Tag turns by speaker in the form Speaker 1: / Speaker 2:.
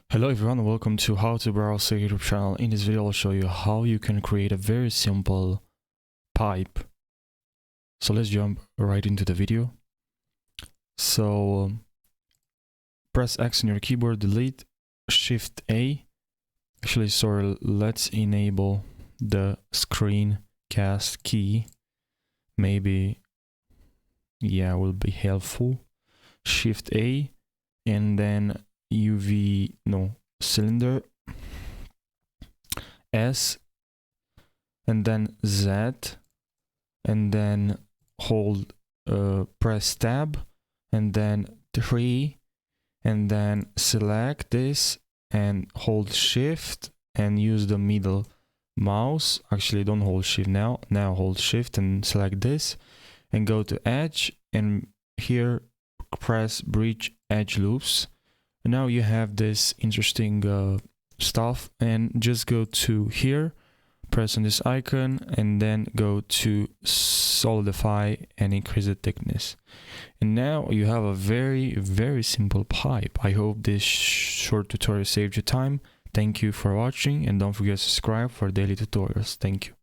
Speaker 1: Hello everyone, welcome to How to Browse a YouTube channel. In this video I'll show you how you can create a very simple pipe. So let's jump right into the video. So press X on your keyboard, delete, Shift A. Actually, sorry, let's enable the screencast key. Maybe, yeah, will be helpful. Shift A and then cylinder S and then Z and then hold press tab and then 3 and then select this and hold shift and use the middle mouse. Actually, don't hold shift now hold shift and select this and go to edge, and here press bridge edge loops. Now you have this interesting stuff, and just go to here, press on this icon and then go to solidify and increase the thickness, and now you have a very simple pipe. I hope this short tutorial saved you time. Thank you for watching, and don't forget to subscribe for daily tutorials. Thank you.